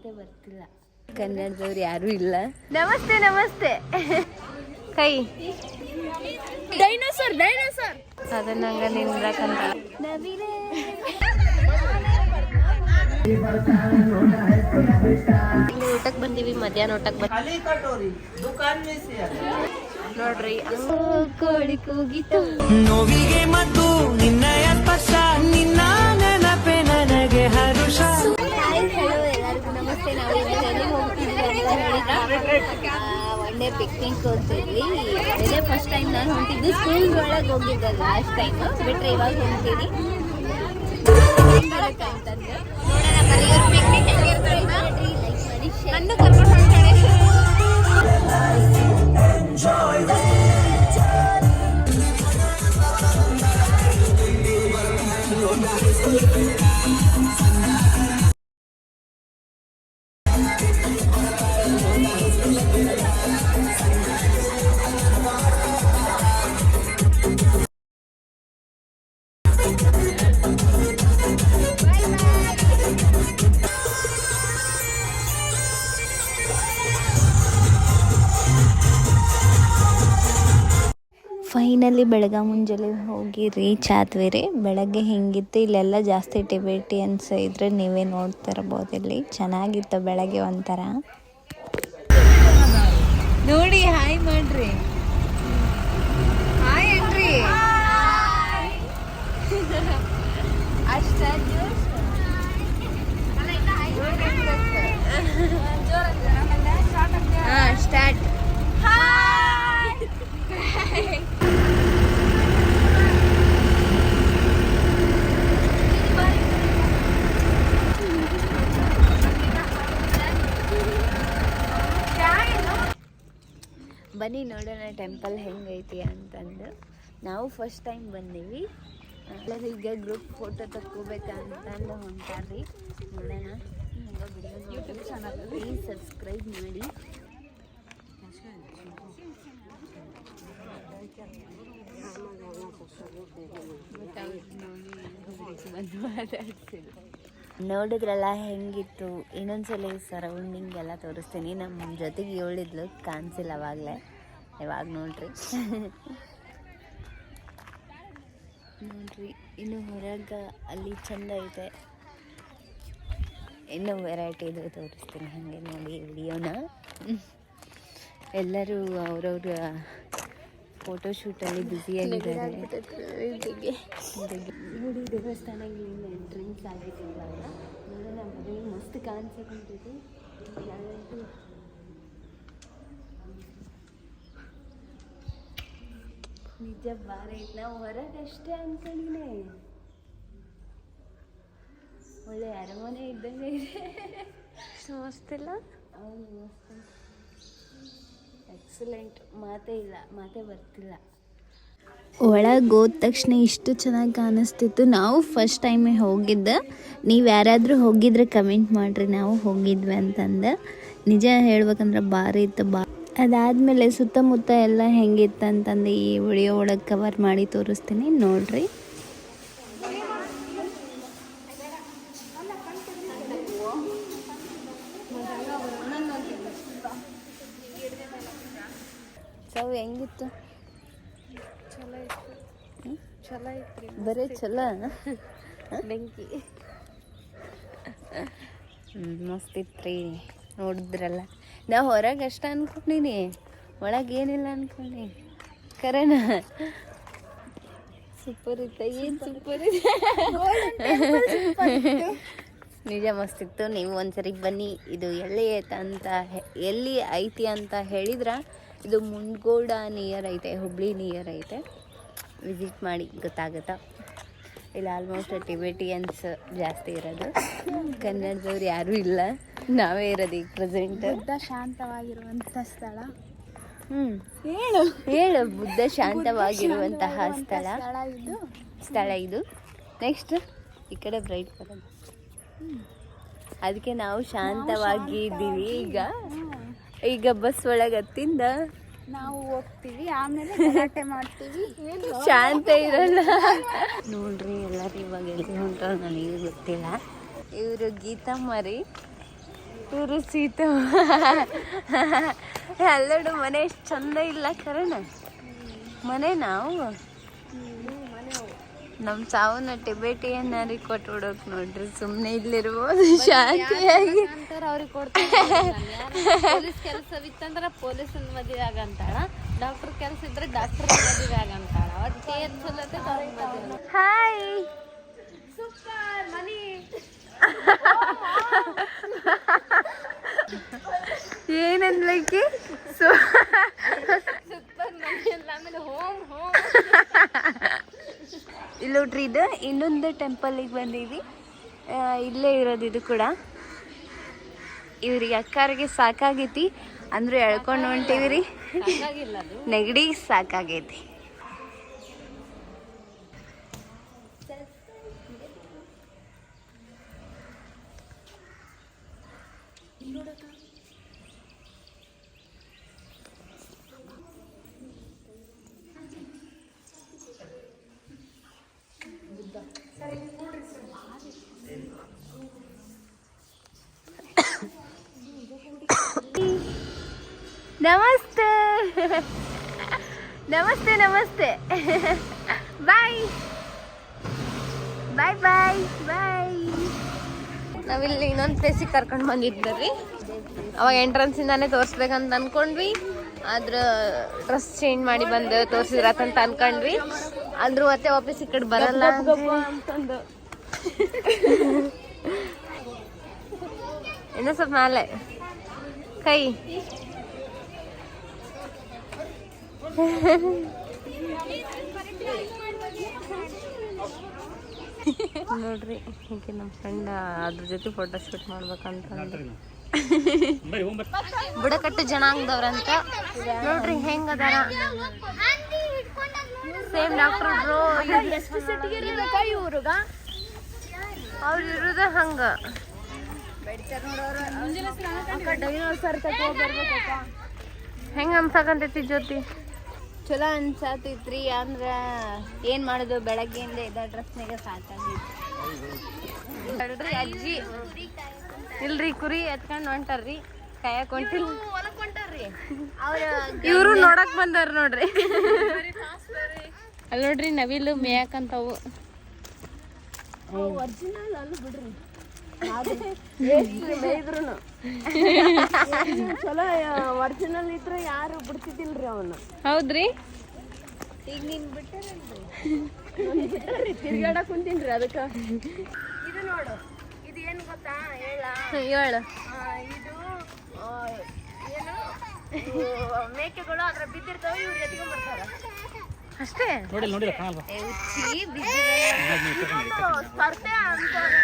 ಮಾತೇ ಬರ್ತಿಲ್ಲ. ಕನ್ನಡದವ್ರು ಯಾರು ಇಲ್ಲ. ನಮಸ್ತೆ ನಮಸ್ತೆ. ಕೈ ಡೈನೋಸರ್ ಡೈನೋಸರ್ ಅದನ್ನ ಹಂಗ ನಿಂದ್ರಕಂತ ಇಲ್ಲಿ ಊಟಕ್ಕೆ ಬಂದೀವಿ. ಮಧ್ಯಾಹ್ನ ಊಟಕ್ಕೆ ನೋಡ್ರಿ ಕೋಳಿ ಕೂಗಿತು. ನೋವಿಗೆ ಮದ್ದು ನಿನ್ನಯ ಸ್ಪರ್ಶ ನಿನ್ನ ನೆನಪೆ ನನಗೆ ಹರುಷ. ಎಲ್ಲರಿಗೂ ನಮಸ್ತೆ. ನಾವು ಇವಾಗ ಹೋಗ್ತಿದ್ವಿ ಒನ್ ಡೇ ಪಿಕ್ನಿಕ್ ಹೋಗ್ತಿದ್ವಿ. ಇದೇ ಫಸ್ಟ್ ಟೈಮ್ ನಾನು ಹೊಂಟಿದ್ದು. ಸ್ಕೂಲ್ ಒಳಗೆ ಹೋಗಿದ್ದೆ ಲಾಸ್ಟ್ ಟೈಮ್, ಬಿಟ್ರೆ ಇವಾಗ ಹೋಗ್ತೀನಿ. ಫೈನಲಿ ಬೆಳಗ್ಗೆ ಮುಂಜಾನೆ ಹೋಗಿ ರೀಚ್ ಆದ್ವಿ ರೀ. ಬೆಳಗ್ಗೆ ಹೆಂಗಿತ್ತು, ಇಲ್ಲೆಲ್ಲ ಜಾಸ್ತಿ ಟಿಬೇಟಿಯನ್ಸ್ ಇದ್ರೆ ನೀವೇ ನೋಡ್ತಿರ್ಬೋದು. ಇಲ್ಲಿ ಚೆನ್ನಾಗಿತ್ತು ಬೆಳಗ್ಗೆ ಒಂಥರ. ನೋಡಿ ಹಾಯ್ ಮಾಡ್ರಿ. ಹಾಯ್ ಏನ್ರಿ ಅಷ್ಟ ಸ್ಟಾರ್ಟ್. ಬನ್ನಿ ನೋಡೋಣ ಟೆಂಪಲ್ ಹೆಂಗೈತಿ ಅಂತಂದು. ನಾವು ಫಸ್ಟ್ ಟೈಮ್ ಬಂದೀವಿ. ಎಲ್ಲರೂ ಈಗ ಗ್ರೂಪ್ ಫೋಟೋ ತಕ್ಕೋಬೇಕಂತಂದು ಹೊಂಟಾರ್ರಿ. ನೋಡೋಣ. ಯೂಟ್ಯೂಬ್ ಚಾನಲ್ ಪ್ಲೀಸ್ ಸಬ್ಸ್ಕ್ರೈಬ್ ಮಾಡಿ. ನೋಡಿದ್ರಲ್ಲ ಹೆಂಗಿತ್ತು. ಇನ್ನೊಂದ್ಸಲ ಸರೌಂಡಿಂಗ್ ಎಲ್ಲ ತೋರಿಸ್ತೀನಿ. ನಮ್ಮ ಜೊತೆಗೆ ಹೇಳಿದ್ಲು, ಕಾಣಿಸಿಲ್ಲ ಅವಾಗಲೇ. ಇವಾಗ ನೋಡ್ರಿ ನೋಡ್ರಿ ಇನ್ನು ಹೊರಗೆ ಅಲ್ಲಿ ಚಂದ ಐತೆ. ಇನ್ನೂ ವೆರೈಟಿ ಇದ್ರೆ ತೋರಿಸ್ತೀನಿ. ಹಾಗೆ ನೋಡಿ ವಿಡಿಯೋನ. ಎಲ್ಲರೂ ಅವ್ರವ್ರ ಫೋಟೋಶೂಟಲ್ಲಿ ಬ್ಯುಸಿಯಾಗಿದ್ದಾರೆ. ನೋಡಿ ದೇವಸ್ಥಾನಕ್ಕೆ ಎಂಟ್ರೆನ್ಸ್ ಆಗೈತೆ ಇವಾಗ. ನೋಡೋಣ ಬರೀ ಮಸ್ತ್ ಕಾಣಿಸ್ಕೊಂತೈತಿ. ನಿಜ ಬಾರಿ ಐತೆ. ನಾವು ಹೊರಗಷ್ಟೇ ಅನ್ಕೊಂಡಿನೇ. ಒಳ್ಳೆ ಅರಮನೆ ಇದ್ದಂಗೆ ಇದೆ. ಮಸ್ತಿಲ್ಲ? ಹೌದು ಮಸ್ತ್. ಎಕ್ಸಲೆಂಟ್. ಮಾತೇ ಇಲ್ಲ, ಮಾತೇ ಬರ್ತಿಲ್ಲ. ಒಳಗೆ ಹೋದ ತಕ್ಷಣ ಇಷ್ಟು ಚೆನ್ನಾಗಿ ಕಾಣಿಸ್ತಿತ್ತು. ನಾವು ಫಸ್ಟ್ ಟೈಮೇ ಹೋಗಿದ್ದೆ. ನೀವು ಯಾರಾದರೂ ಹೋಗಿದ್ರೆ ಕಮೆಂಟ್ ಮಾಡಿರಿ ನಾವು ಹೋಗಿದ್ವಿ ಅಂತಂದು. ನಿಜ ಹೇಳ್ಬೇಕಂದ್ರೆ ಭಾರಿ ಇತ್ತು. ಅದಾದಮೇಲೆ ಸುತ್ತಮುತ್ತ ಎಲ್ಲ ಹೆಂಗಿತ್ತು ಅಂತಂದು ಈ ವಿಡಿಯೋ ಒಳಗೆ ಕವರ್ ಮಾಡಿ ತೋರಿಸ್ತೀನಿ, ನೋಡಿರಿ. ಸವ್ ಹೆಂಗಿತ್ತು? ಚಲೋ ಇತ್ತು. ಚಲೋ ಇತ್ತು. ಬರೀ ಚಲೋ ಬೆಂಕಿ ಮಸ್ತ್ ಇತ್ತು. ನೋಡಿದ್ರಲ್ಲ. ನಾವು ಹೊರಗೆ ಅಷ್ಟ ಅನ್ಕೊಂಡೀನಿ, ಒಳಗೆ ಏನಿಲ್ಲ ಅನ್ಕೊಂಡಿ. ಕರೆನ ಸೂಪರ್ ಇತ್ತು. ಏನು ಸೂಪರ್ ಇದೆ. ನಿಜ ಮಸ್ತಿತ್ತು. ನೀವು ಒಂದ್ಸರಿ ಬನ್ನಿ. ಇದು ಎಲ್ಲಿ ಐತಿ ಅಂತ ಹೇಳಿದ್ರೆ ಇದು ಮುಂಡಗೋಡ ನಿಯರ್ ಐತೆ, ಹುಬ್ಳಿ ನಿಯರ್ ಐತೆ. ವಿಸಿಟ್ ಮಾಡಿ ಗೊತ್ತಾಗುತ್ತಾ. ಇಲ್ಲಿ ಆಲ್ಮೋಸ್ಟ್ ಟಿಬೇಟಿಯನ್ಸ್ ಜಾಸ್ತಿ ಇರೋದು. ಕನ್ನಡದವ್ರು ಯಾರೂ ಇಲ್ಲ, ನಾವೇ ಇರೋದು ಈಗ ಪ್ರೆಸೆಂಟ್. ಬುದ್ಧ ಶಾಂತವಾಗಿರುವಂಥ ಸ್ಥಳ. ಹೇಳು ಬುದ್ಧ ಶಾಂತವಾಗಿರುವಂತಹ ಸ್ಥಳ ಇದು. ನೆಕ್ಸ್ಟ್ ಈ ಕಡೆ ಬ್ರೈಟ್ ಬರೋದು. ಅದಕ್ಕೆ ನಾವು ಶಾಂತವಾಗಿದ್ದೀವಿ. ಈಗ ಬಸ್ ಒಳಗೆ ಹತ್ತಿಂದ ನಾವು ಹೋಗ್ತೀವಿ, ಆಮೇಲೆ ಗಲಾಟೆ ಮಾಡ್ತೀವಿ, ಶಾಂತ ಇರಲ್ಲ. ನೋಡ್ರಿ ಎಲ್ಲರೂ ಇವಾಗ ಎಲ್ಲಿ ಹೊಂಟರು ನನಗೆ ಗೊತ್ತಿಲ್ಲ. ಇವರು ಗೀತಮ್ಮ ರೀ. ಇವರು ಸೀತೆ ಎಲ್ಲರೂ ಮನೆ ಎಷ್ಟು ಚಂದ ಇಲ್ಲ ಕರೆನ ಮನೆ ನಾವು ನಮ್ಮ ಸಾವನ್ನ ಟಿಬೇಟಿಯನ್ನರಿಗೆ ಕೊಟ್ಬಿಡೋಕೆ ನೋಡ್ರಿ ಸುಮ್ಮನೆ ಇಲ್ಲಿರ್ಬೋದು ಶಾಂತಿಯಾಗಿ ಅವ್ರಿಗೆ ಕೊಡ್ತಾರೆ ಪೊಲೀಸ್ ಕೆಲಸವಿತ್ತಂದ್ರೆ ಪೊಲೀಸನ ಮದುವೆ ಆಗಂತಾಳ ಡಾಕ್ಟರ್ ಕೆಲಸ ಇದ್ರೆ ಡಾಕ್ಟರ್ ಮದುವೆ ಆಗಂತಾಳ ಒಟ್ಟು ಏನ್ ಚಲತೆ ಹಾಯ್ ಸೂಪರ್ ಮನಿ ಏನನ್ಲಕ್ಕಿ ಸೂಪರ್ ಮನಿ ಅಲ್ಲ ಆಮೇಲೆ ಹೋಮ್ ಹೋಮ್ ಇಲ್ಲಿ ನೋಡ್ರಿ ಇದು ಇನ್ನೊಂದು ಟೆಂಪಲಿಗೆ ಬಂದೀವಿ ಇಲ್ಲೇ ಇರೋದು ಇದು ಕೂಡ ಇವ್ರಿಗೆ ಅಕ್ಕಾರಿಗೆ ಸಾಕಾಗೈತಿ ಅಂದ್ರೆ ಎಳ್ಕೊಂಡು ಹೊಂಟೀವಿ ರೀ ನೆಗಡಿ ಸಾಕಾಗೈತಿ ನಮಸ್ತೆ ನಮಸ್ತೆ ನಮಸ್ತೆ ಬಾಯ್ ಬಾಯ್ ಬಾಯ್ ಬಾಯ್ ನಾವಿಲ್ಲಿ ಇನ್ನೊಂದು ಪ್ಲೇಸಿಗೆ ಕರ್ಕೊಂಡು ಬಂದಿದ್ರಿ ಅವಾಗ ಎಂಟ್ರೆನ್ಸಿಂದಾನೆ ತೋರಿಸ್ಬೇಕಂತ ಅನ್ಕೊಂಡ್ವಿ ಆದ್ರ ಡ್ರೆಸ್ ಚೇಂಜ್ ಮಾಡಿ ಬಂದು ತೋರಿಸಿದ್ರತಂತ ಅನ್ಕೊಂಡ್ವಿ ಅಂದ್ರೂ ಮತ್ತೆ ವಾಪಸ್ ಈ ಕಡೆ ಬರಲ್ಲ ಅಂತಂದು ಇನ್ನೂ ಸ್ವಲ್ಪ ಮೇಲೆ ಕೈ ನೋಡ್ರಿ ಹೀಗೆ ನಮ್ಮ ಫ್ರೆಂಡ್ ಅದ್ರ ಜೊತೆ ಫೋಟೋ ಶೂಟ್ ಮಾಡ್ಬೇಕಂತ ಬುಡಕಟ್ಟು ಜನಾಂಗದವ್ರಂತ ನೋಡ್ರಿ ಹೆಂಗ ಅದಾರ ಸೇಮ್ ಡಾಕ್ಟರ್ ಬ್ರೋ ಅವ್ರು ಇರೋದ ಹಂಗ ಹೆಂಗ ಅನ್ಸಕಂತೈತಿ ಜ್ಯೋತಿ ಚಲೋ ಅನ್ಸತೈತ್ರಿ ಅಂದ್ರ ಏನ್ ಮಾಡೋದು ಬೆಳಗ್ಗೆಯಿಂದ ಇದ ಡ್ರೆಸ್ನಾಗ ಸಾಕಾಗೈತಿ ಅಜ್ಜಿ ಇಲ್ರಿ ಕುರಿ ಎತ್ಕೊಂಡ್ ಹೊಂಟಾರ್ರಿ ಕಾಯಕ್ ಹೊಂಟಿಲ್ಲ ಇವ್ರು ನೋಡಕ್ ಬಂದಾರ ನೋಡ್ರಿ ಅಲ್ಲಿ ನೋಡ್ರಿ ನವಿಲು ಮೇಯಕಂತವು ಒರಿಜಿನಲ್ ಅಲ್ಲ ಬಿಡ್ರಿ ಚಲೋ ಒರಿಜಿನಲ್ ಇದ್ರೆ ಯಾರು ಬಿಡ್ತಿದ್ದಿಲ್ರಿ ಅವನ್ನ ಹೌದ್ರಿ ಈಗ ನೀನ್ ಬಿಟ್ಟಾರಲ್ರಿ ತಿರ್ಗಾಡಕ್ ಕುಂತೀನ್ರಿ ಅದಕ್ಕ ಇದು ನೋಡು ಇದು ಏನ್ ಗೊತ್ತಾ ಹೇಳು ಇದು ಏನು ಮೇಕೆಗಳು ಅದ್ರ ಬಿದ್ದಿರ್ತಾವ ಇವ್ರು ಎತ್ಕೊಂಡ್ ಬರ್ತಾರ ಅಷ್ಟೇ ಸ್ಪರ್ಧೆ ಅಂತಾರೆ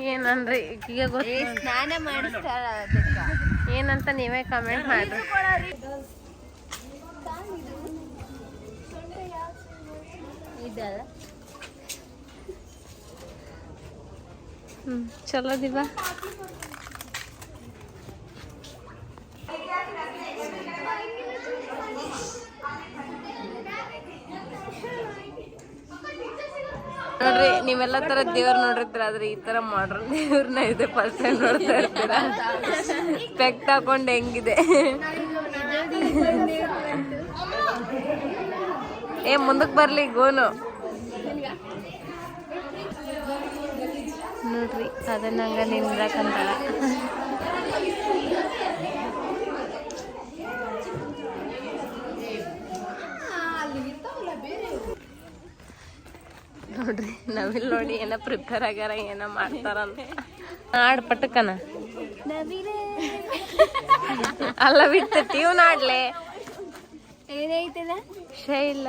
ಏನನ್ರಿ ಈಗ ಗೊತ್ತ ಸ್ನಾನ ಮಾಡಿಸ್ತಾರ ಏನಂತ ನೀವೇ ಕಮೆಂಟ್ ಮಾಡ್ರಿ ಚಲೋ ದಿವಾ ನೋಡ್ರಿ ನೀವೆಲ್ಲ ತರ ದೇವ್ರ ನೋಡಿರ್ತೀರ ಆದ್ರೆ ಈ ತರ ಮಾಡ್ರನ್ ದೇವ್ರನ್ನ ಇದೆ ಫಸ್ಟ್ ಟೈಮ್ ನೋಡ್ತಾ ಇರ್ತೀರ ಸ್ಪೆಕ್ಟ್ ಹಾಕೊಂಡ್ ಹೆಂಗಿದೆ ಏ ಮುಂದಕ್ ಬರ್ಲಿ ಗೋನು ನೋಡ್ರಿ ಅದನ್ನ ಹಂಗ ನಿಂದ್ರಕಂತಾಳ ನೋಡ್ರಿ ನವಿಲ್ ನೋಡಿ ಏನೋ ಪ್ರಿಪೇರ್ ಆಗ್ಯಾರ ಏನೋ ಮಾಡ್ತಾರಂತ ಆಡ್ ಪಟಕನ ಅಲ್ಲ ಬಿಟ್ಟು ಟ್ಯೂನ್ ಆಡ್ಲೆ ಏನೈತದ ಶೈಲ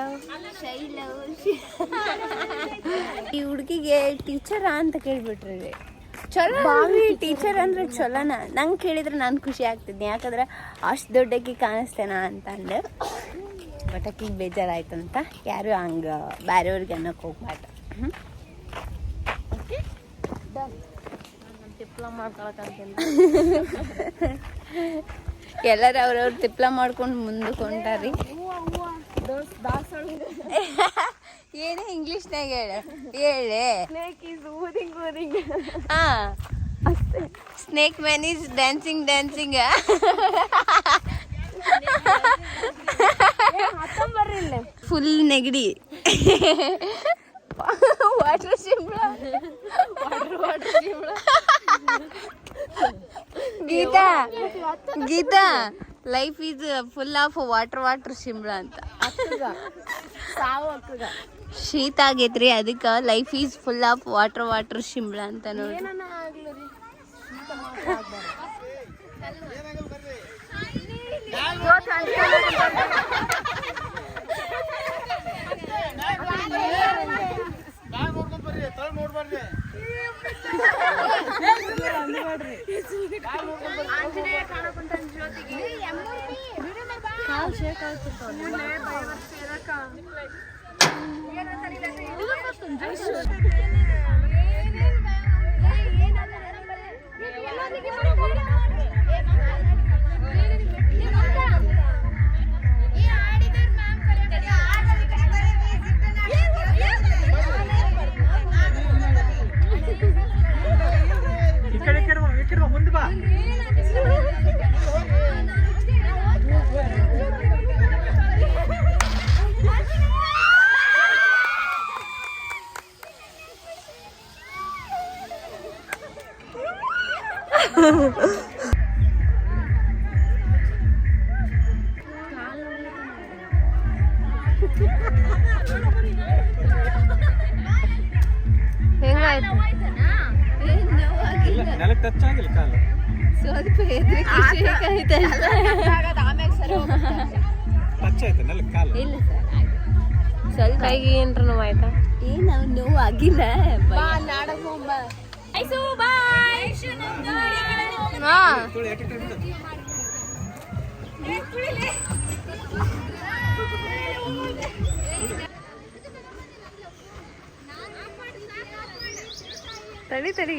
ಈ ಹುಡುಗಿಗೆ ಟೀಚರಾ ಅಂತ ಕೇಳ್ಬಿಟ್ರಿ ಚಲೋ ಟೀಚರ್ ಅಂದ್ರೆ ಚಲೋನ ನಂಗೆ ಕೇಳಿದ್ರೆ ನಾನು ಖುಷಿ ಆಗ್ತಿದ್ದೆ ಯಾಕಂದ್ರೆ ಅಷ್ಟು ದೊಡ್ಡಕ್ಕೆ ಕಾಣಿಸ್ತೇನ ಅಂತ ಅಂದೆ ಬಟ್ ಆಕಿಗೆ ಬೇಜಾರಾಯ್ತಂತ ಯಾರು ಹಂಗೆ ಬೇರೆಯವ್ರಿಗೆ ಅನ್ನಕ್ಕೆ ಹೋಗ್ಬಾರ್ದು ತಿಪ್ಲ ಮಾಡ್ಕೊಳಕಂತಿಲ್ಲ ಎಲ್ಲರೂ ಅವ್ರವ್ರು ತಿಪ್ಲ ಮಾಡ್ಕೊಂಡು ಮುಂದಕ್ಕೆ ಹೊಂಟಾರಿ ಏನೇ ಇಂಗ್ಲೀಷ್ನಾಗ ಹೇಳೆ ಹಾ snake man is dancing full ನೆಗಡಿ. ವಾಟರ್ ಶಿಂಬಳ. Geeta life is full of water ಶಿಂಬಳ ಅಂತ. ಶೀತ ಆಗೈತ್ರಿ, ಅದಕ್ಕೆ life is full of water ಶಿಂಬಳ ಅಂತ ನೋಡಿ. ಮುಂದೆ ಬಾ. ಹೆಂಗಾಯ್ತು? ನೆಲಕ್ಕೆ ಟಚ್ ಆಗಿಲ್ಲ ಕಾಲು. ಸ್ವಲ್ಪ ಹೆದರಿಕೆ ಶೇಕ್ ಆಯ್ತು ಟಚ್ ಆಯ್ತು ನೆಲಕ್ಕೆ ಕಾಲು. ಇಲ್ಲ ಸರ್, ಸ್ವಲ್ಪ ಕೈಗೆ ಏನ್ರ ನೋವಾಯ್ತಾ? ಏನು ನೋವು ಆಗಿಲ್ಲ. ತಡಿ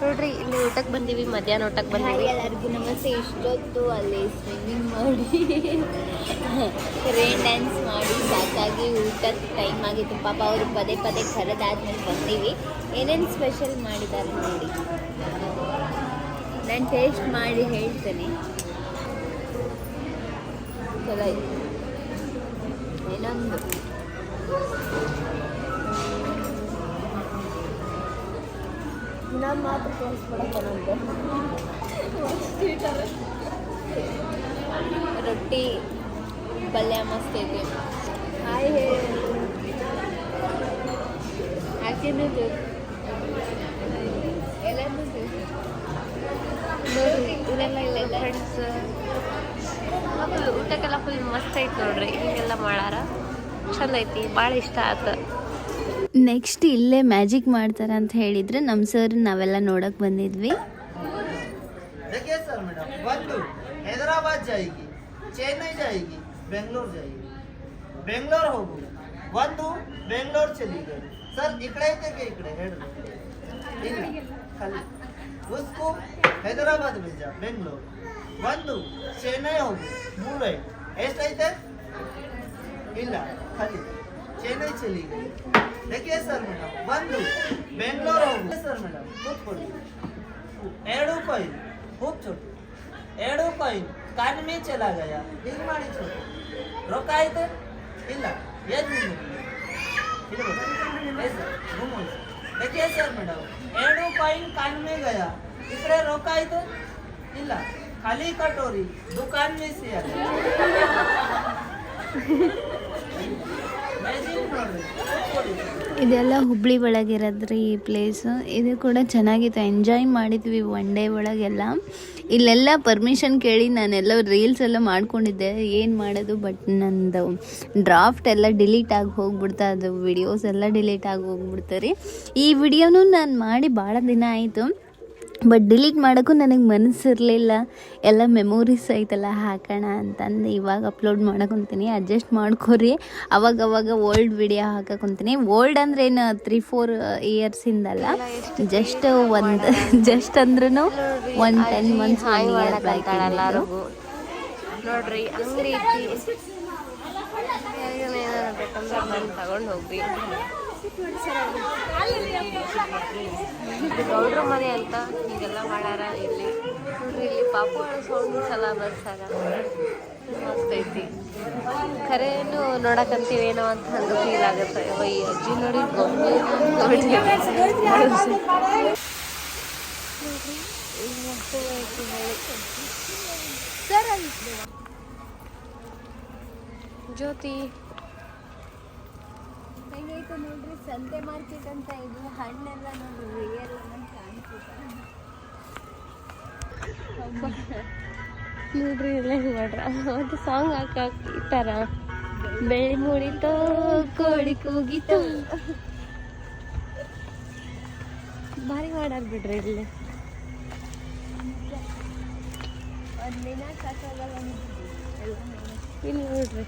ನೋಡ್ರಿ, ಇಲ್ಲಿ ಊಟಕ್ಕೆ ಬಂದೀವಿ, ಮಧ್ಯಾಹ್ನ ಊಟಕ್ಕೆ ಬಂದೀವಿ. ಎಲ್ಲರಿಗೂ ನಮಸ್ತೆ. ಇಷ್ಟೊತ್ತು ಅಲ್ಲಿ ಸ್ವಿಮ್ಮಿಂಗ್ ಮಾಡಿ ರೈನ್ ಡ್ಯಾನ್ಸ್ ಮಾಡಿ ಸಾಕಾಗಿ ಊಟದ ಟೈಮ್ ಆಗಿತ್ತು. ಪಾಪ ಅವರು ಪದೇ ಕರೆದಾದ್ಮೇಲೆ ಬಂದೀವಿ. ಏನೇನು ಸ್ಪೆಷಲ್ ಮಾಡಿದ್ದಾರೆ ನೋಡಿ, ನಾನು ಟೇಸ್ಟ್ ಮಾಡಿ ಹೇಳ್ತೇನೆ. ಚಲೋ ಇತ್ತು. ಇನ್ನೊಂದು ನಮ್ಮ ಮಾತ್ರ ತೋರಿಸ್ಬಿಡಪ್ಪ. ರೊಟ್ಟಿ ಪಲ್ಯ ಮಸ್ತ್ ಐತಿ. ಹಾಯ್ ಹೇಳಿ ಹಾಕಿನೂ ಎಲ್ಲನೂ ನೋಡ್ರಿ, ಇಲ್ಲೆಲ್ಲ ಫ್ರೆಂಡ್ಸ್ ಊಟಕ್ಕೆಲ್ಲ ಫುಲ್ ಮಸ್ತ್ ಐತಿ ನೋಡ್ರಿ. ಹಿಂಗೆಲ್ಲ ಮಾಡಾರ ಚಂದ ಐತಿ, ಭಾಳ ಇಷ್ಟ ಆಯ್ತು. ನೆಕ್ಸ್ಟ್ ಇಲ್ಲೇ ಮ್ಯಾಜಿಕ್ ಮಾಡ್ತಾರೆ ಅಂತ ಹೇಳಿದ್ರೆ ನಮ್ಮ ಸರ್ ನಾವೆಲ್ಲ ನೋಡಕ್ ಬಂದಿದ್ವಿ. देखिए सर मैडम, ಒಂದು ಹೈದರಾಬಾದ್ ಜಾಯಿಗಿ, ಚೆನ್ನೈ ಜಾಯಿಗಿ, ಬೆಂಗಳೂರು ಜಾಯಿಗಿ, ಬೆಂಗಳೂರು ಹೋಗು, ಒಂದು ಬೆಂಗಳೂರು ಚಲಿ ಗई सर. इकडे येते की इकडे हेड ಇಲ್ಲ खाली उसको ಹೈದರಾಬಾದ್ भेजा ಬೆಂಗಳೂರು, ಒಂದು ಚೆನ್ನೈ ಹೋಗು, ಮೂರೈ ಎಷ್ಟೈತೆ ಇಲ್ಲ खाली ಚೆನ್ನೈ ಚಲಿ गई. देखिए सर मैडम, ಒಂದು ಬೆಂಗಳೂರು ಹೋಗು ಸರ್ ಮೇಡಮ್, ಕೂತ್ಕೊಳ್ಳಿ. 2 ಕಾಯಿನ್ खूब छोटू, 2 ಕಾಯಿನ್ कान में चला गया, ठीक मारी छोटू. रोका आयते ಇಲ್ಲ ಏನು देखिए सर मैडम 2 कॉइन कान में गया इकडे रोकायचं ಇಲ್ಲ खाली कटोरी दुकान में से ಇದೆಲ್ಲ ಹುಬ್ಳಿ ಒಳಗಿರೋದ್ರಿ ಈ ಪ್ಲೇಸು. ಇದು ಕೂಡ ಚೆನ್ನಾಗಿತ್ತು, ಎಂಜಾಯ್ ಮಾಡಿದ್ವಿ ಒನ್ ಡೇ ಒಳಗೆಲ್ಲ. ಇಲ್ಲೆಲ್ಲ ಪರ್ಮಿಷನ್ ಕೇಳಿ ನಾನೆಲ್ಲ ರೀಲ್ಸ್ ಎಲ್ಲ ಮಾಡ್ಕೊಂಡಿದ್ದೆ, ಏನು ಮಾಡೋದು, ಬಟ್ ನಂದು ಡ್ರಾಫ್ಟ್ ಎಲ್ಲ ಡಿಲೀಟ್ ಆಗಿ ಹೋಗ್ಬಿಡ್ತಾ, ಅದು ವಿಡಿಯೋಸ್ ಎಲ್ಲ ಡಿಲೀಟ್ ಆಗಿ ಹೋಗ್ಬಿಡ್ತಾರೆ. ಈ ವಿಡಿಯೋನೂ ನಾನು ಮಾಡಿ ಭಾಳ ದಿನ ಆಯಿತು, ಬಟ್ ಡಿಲೀಟ್ ಮಾಡೋಕ್ಕೂ ನನಗೆ ಮನಸ್ಸಿರಲಿಲ್ಲ. ಎಲ್ಲ ಮೆಮೊರೀಸ್ ಐತಲ್ಲ ಹಾಕೋಣ ಅಂತಂದು ಇವಾಗ ಅಪ್ಲೋಡ್ ಮಾಡೋಕೊಂತೀನಿ. ಅಡ್ಜಸ್ಟ್ ಮಾಡ್ಕೊರಿ, ಅವಾಗವಾಗ ಓಲ್ಡ್ ವಿಡಿಯೋ ಹಾಕೋಕೊಂತೀನಿ. ಓಲ್ಡ್ ಅಂದ್ರೆ ಏನು 3-4 ಇಯರ್ಸಿಂದಲ್ಲ, ಜಸ್ಟ್ ಅಂದ್ರೂ 1-10 months ಎಲ್ಲರಿಗೂ ನೋಡ್ರಿ ಅಂಗಡಿ ಐತಿ, ಏನಾರು ಬೇಕಂದ್ರೆ ಬಂದು ತಗೊಂಡು ಹೋಗ್ರಿ. ಗೌಡ್ರ ಮನೆ ಅಂತ ಹೀಗೆಲ್ಲ ಮಾಡ್ಯಾರ. ಇಲ್ಲಿ ನೋಡ್ರಿ, ಇಲ್ಲಿ ಪಾಪುಗಳ ಸೌಂಡ್ ಸಲ ಬರ್ಸಾಗ ಮಸ್ತ್ ಐತಿ. ಖರೇನು ನೋಡಕಂತೀವೇನೋ ಅಂತ ಹಂಗೆ ಫೀಲ್ ಆಗುತ್ತೆ. ಈ ಅಜ್ಜಿ ನೋಡಿ ಗೊಂಬೆ ಸರ್ ಜ್ಯೋತಿ ಹೆಂಗೈತೆ ನೋಡ್ರಿ, ಸಂತೆ ಮಾರ್ಕೆಟ್ ಅಂತ. ಇದು ಹಣ್ಣೆಲ್ಲ ನೋಡ್ರಿ ರಿಯಲ್ ನೋಡ್ರಿ ಇಲ್ಲ ಹಿಂಗೆ ಮಾಡ್ರ. ಮತ್ತೆ ಸಾಂಗ್ ಹಾಕ್ತಾರ, ಬೆಳಿ ಮುಡಿತೋ ಕೋಳಿ ಕೂಗಿತೋ, ಭಾರಿ ಮಾಡಾರ ಬಿಡ್ರಿ ಇಲ್ಲಿ. ಒಂದಿನ ಸಾಕಾಗಲ್ಲ ಇಲ್ಲಿ ನೋಡ್ರಿ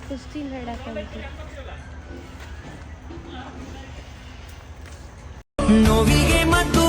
ಕುಸ್ತಿ ನಡಕಂತ. ನೋವಿಗೆ ಮತ್ತು